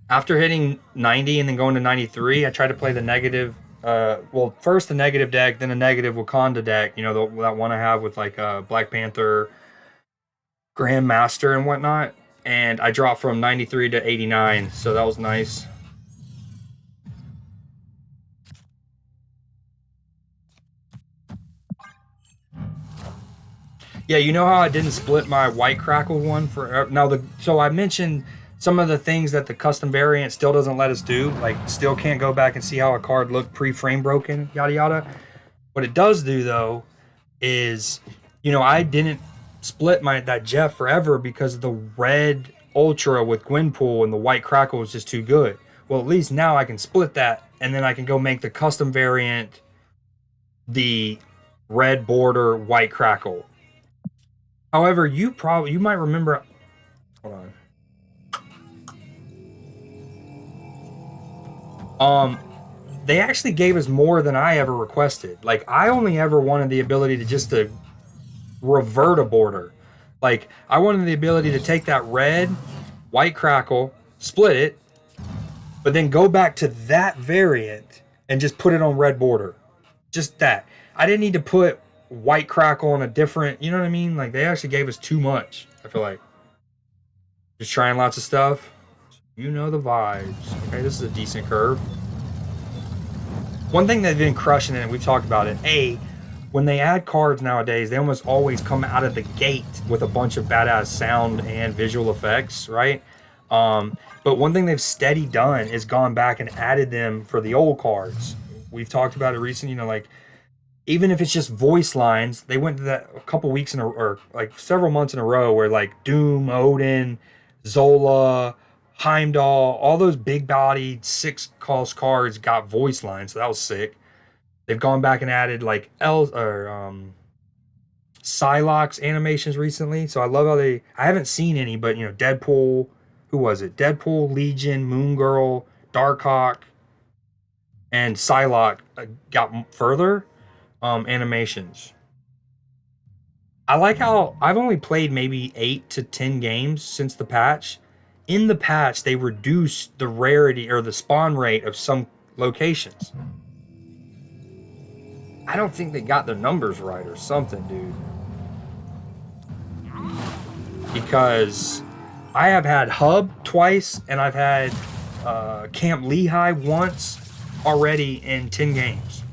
Speaker 1: After hitting 90 and then going to 93, I tried to play the negative. Well, first the negative deck, then a negative Wakanda deck. You know, that one I have with like Black Panther, Grandmaster, and whatnot. And I dropped from 93 to 89, so that was nice. Yeah, you know how I didn't split my White Crackle one for now. So I mentioned some of the things that the custom variant still doesn't let us do, like still can't go back and see how a card looked pre-frame broken, yada yada. What it does do though is, you know, I didn't split that Jeff forever because the red Ultra with Gwenpool and the White Crackle was just too good. Well, at least now I can split that, and then I can go make the custom variant the red border White Crackle. However, you might remember. Hold on. They actually gave us more than I ever requested. Like I only ever wanted the ability to revert a border. Like I wanted the ability to take that red, White Crackle, split it, but then go back to that variant and just put it on red border. Just that. I didn't need to put White Crackle on a different, you know what I mean? Like they actually gave us too much. I feel like just trying lots of stuff. You know the vibes. Okay, this is a decent curve. One thing they've been crushing it, and we've talked about it. When they add cards nowadays, they almost always come out of the gate with a bunch of badass sound and visual effects, right? But one thing they've steady done is gone back and added them for the old cards. We've talked about it recently, you know, like even if it's just voice lines, they went to that a couple weeks or like several months in a row where like Doom, Odin, Zola, Heimdall, all those big bodied 6-cost cards got voice lines, so that was sick. They've gone back and added like Psylocke's animations recently, so I love how I haven't seen any, but you know, Deadpool, who was it? Deadpool, Legion, Moon Girl, Darkhawk, and Psylocke got further animations. I like how I've only played maybe 8 to 10 games since the patch. In the patch, they reduced the rarity or the spawn rate of some locations. I don't think they got their numbers right or something, dude. Because I have had Hub twice, and I've had Camp Lehigh once already in 10 games.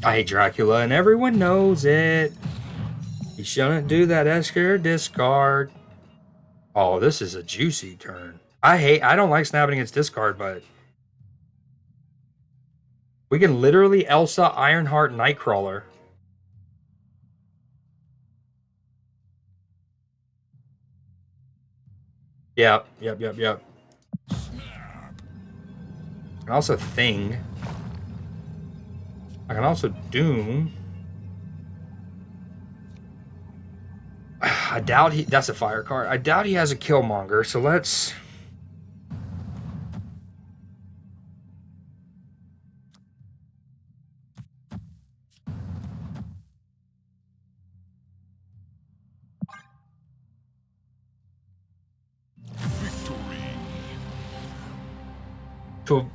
Speaker 1: I hate Dracula, and everyone knows it. You shouldn't do that Esker discard. Oh, this is a juicy turn. I don't like snapping against discard, but we can literally Elsa, Ironheart, Nightcrawler. Yep. And also Thing. I can also Doom. I doubt that's a fire card. I doubt he has a Killmonger, so let's...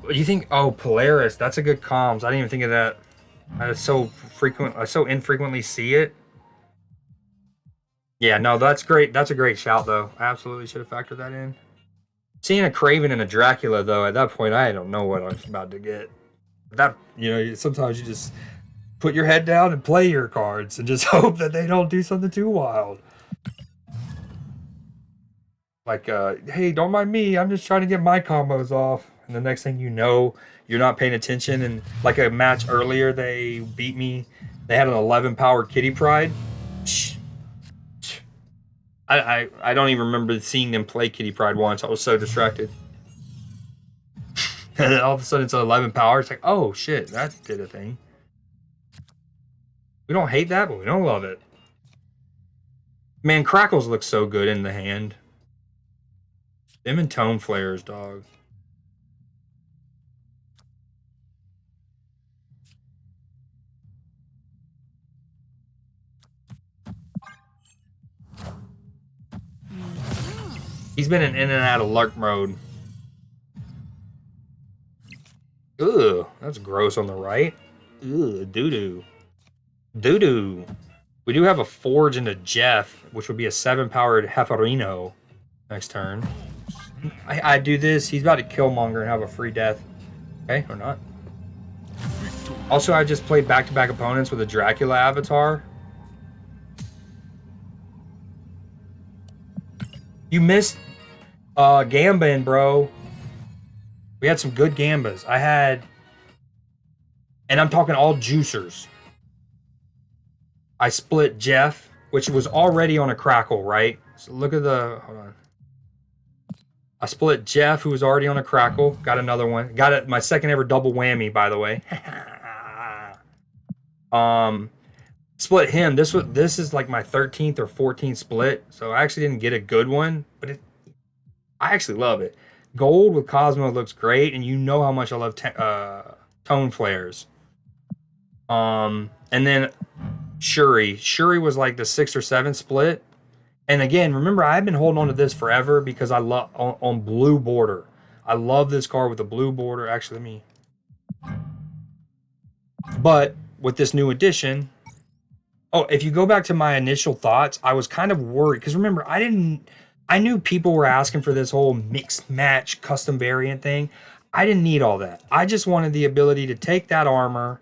Speaker 1: You think? Oh, Polaris. That's a good comms. I didn't even think of that. I so infrequently see it. Yeah, no, that's great. That's a great shout, though. I absolutely should have factored that in. Seeing a Kraven and a Dracula, though, at that point, I don't know what I was about to get. That, you know, sometimes you just Put your head down and play your cards and just hope that they don't do something too wild. Like, hey, don't mind me. I'm just trying to get my combos off. And the next thing you know, you're not paying attention. And like a match earlier, they beat me. They had an 11 power Kitty Pride. I don't even remember seeing them play Kitty Pride once. I was so distracted. And then all of a sudden it's 11 power. It's like, oh shit, that did a thing. We don't hate that, but we don't love it. Man, Crackles look so good in the hand. Them and Tone Flares, dog. He's been in and out of lurk mode. Ugh, that's gross on the right. Ugh, doo-doo. Doo-doo. We do have a Forge into Jeff, which would be a 7-powered Hefferino next turn. I do this, he's about to Killmonger and have a free death. Okay, or not. Also, I just played back-to-back opponents with a Dracula avatar. You missed Gambin, bro. We had some good Gambas. I had... And I'm talking all juicers. I split Jeff, which was already on a Crackle, right? So look at the... Hold on. I split Jeff, who was already on a Crackle. Got another one. Got it, my second ever double whammy, by the way. Split him. This is like my 13th or 14th split. So I actually didn't get a good one, but I actually love it. Gold with Cosmo looks great, and you know how much I love Tone Flares. And then Shuri. Shuri was like the 6th or 7th split. And again, remember, I've been holding on to this forever because I love on blue border. I love this card with the blue border. Actually, let me. But with this new edition, oh, if you go back to my initial thoughts, I was kind of worried because remember, I knew people were asking for this whole mixed match custom variant thing. I didn't need all that. I just wanted the ability to take that armor.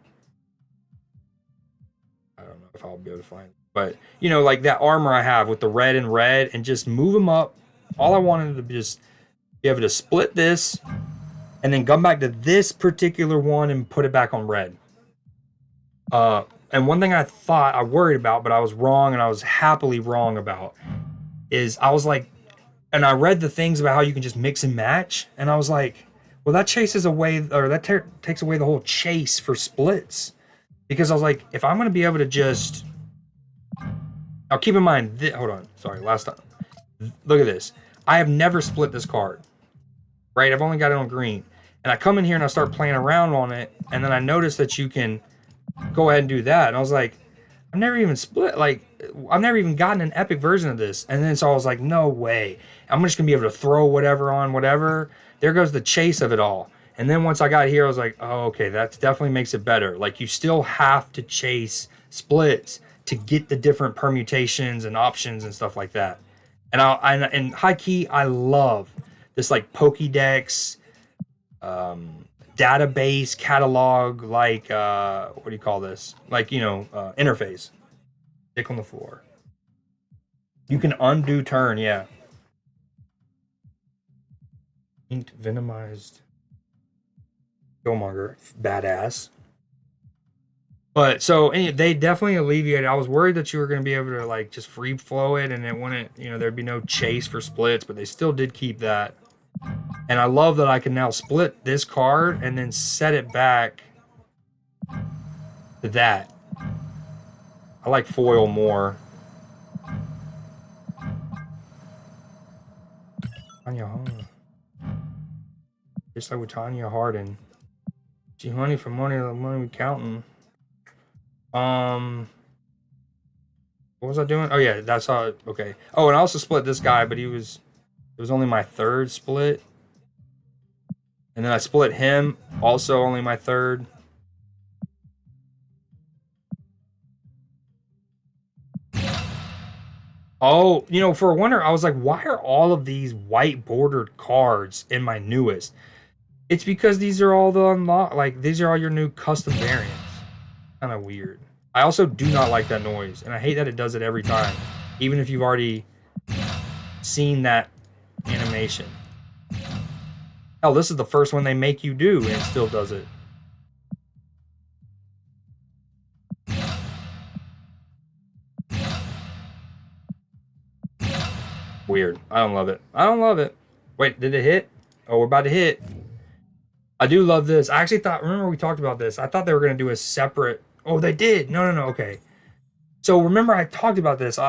Speaker 1: I don't know if I'll be able to find it. But, you know, like that armor I have with the red and just move them up. All I wanted to just be able to split this and then come back to this particular one and put it back on red. And one thing I worried about, but I was wrong and I was happily wrong about, is I was like, and I read the things about how you can just mix and match. And I was like, well, that chases away, or that takes away the whole chase for splits. Because I was like, if I'm going to be able to just... Now, keep in mind, hold on. Sorry, last time. Look at this. I have never split this card. Right? I've only got it on green. And I come in here and I start playing around on it. And then I notice that you can go ahead and do that. And I was like, I've never even split. Like, I've never even gotten an epic version of this. And then so I was like, no way. I'm just going to be able to throw whatever on whatever. There goes the chase of it all. And then once I got here, I was like, oh, okay, that definitely makes it better. Like, you still have to chase splits to get the different permutations and options and stuff like that. And and high key, I love this like Pokédex, database catalog, like what do you call this? Like, you know, interface. Dick on the floor. You can undo turn, yeah. Inked venomized Killmonger, badass. But so they definitely alleviated. I was worried that you were going to be able to like just free flow it and it wouldn't, you know, there'd be no chase for splits, but they still did keep that. And I love that I can now split this card and then set it back to that. I like foil more. Tanya Hardin. Just like with Tanya Hardin. She money for money, the money we counting. What was I doing? Oh yeah, that's how. Okay. Oh, and I also split this guy, but it was only my 3rd split. And then I split him, also only my 3rd. Oh, you know, for a wonder, I was like, why are all of these white bordered cards in my newest? It's because these are all the unlock, like these are all your new custom variants. kind of weird. I also do not like that noise, and I hate that it does it every time, even if you've already seen that animation. Hell, this is the first one they make you do, and it still does it. Weird. I don't love it. I don't love it. Wait, did it hit? Oh, we're about to hit. I do love this. I actually thought, remember we talked about this. I thought they were going to do a separate. Oh, they did. No. Okay. So remember I talked about this.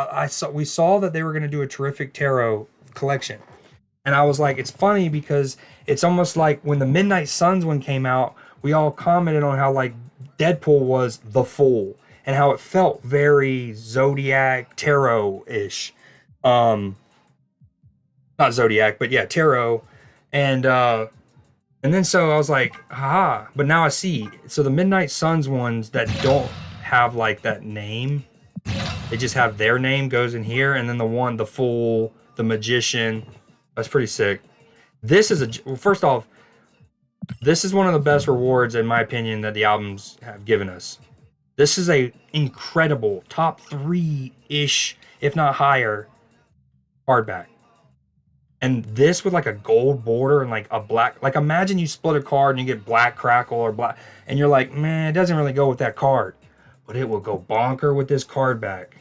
Speaker 1: We saw that they were going to do a terrific tarot collection. And I was like, it's funny because it's almost like when the Midnight Suns one came out, we all commented on how like Deadpool was the Fool and how it felt very Zodiac tarot-ish. Not Zodiac, but yeah, tarot. And then so I was like, haha. But now I see. So the Midnight Suns ones that don't have like that name, they just have their name goes in here, and then the Fool, the Magician. That's pretty sick. This is first off, this is one of the best rewards in my opinion that the albums have given us. This is a incredible top 3-ish, if not higher, hardback. And this with like a gold border and like a black, like imagine you split a card and you get black crackle or black, and you're like, man, it doesn't really go with that card, but it will go bonker with this card back.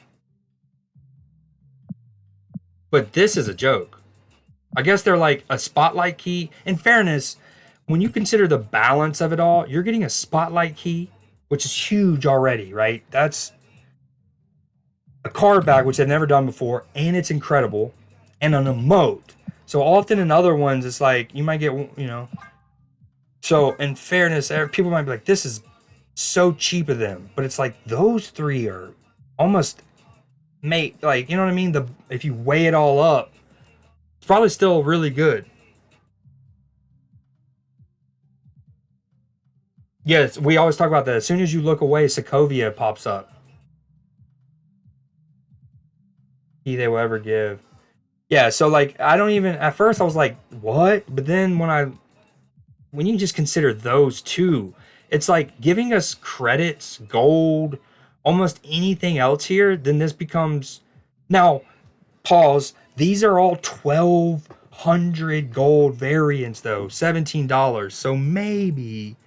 Speaker 1: But this is a joke. I guess they're like a spotlight key. In fairness, when you consider the balance of it all, you're getting a spotlight key, which is huge already, right? That's a card back, which they've never done before, and it's incredible, and an emote. So often in other ones, it's like you might get, you know. So in fairness, people might be like, this is so cheap of them. But it's like those three are almost like, you know what I mean? If you weigh it all up, it's probably still really good. Yes, we always talk about that. As soon as you look away, Sokovia pops up. He they will ever give. Yeah, so like I don't even at first I was like, what? But then when you just consider those two, it's like giving us credits, gold, almost anything else here, then this becomes now pause. These are all 1,200 gold variants though, $17. So maybe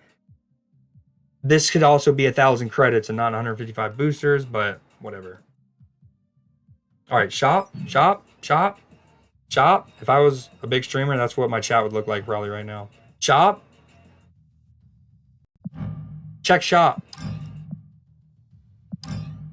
Speaker 1: this could also be 1,000 credits and not 155 boosters, but whatever. All right, shop. If I was a big streamer, that's what my chat would look like probably right now. Shop. Check shop.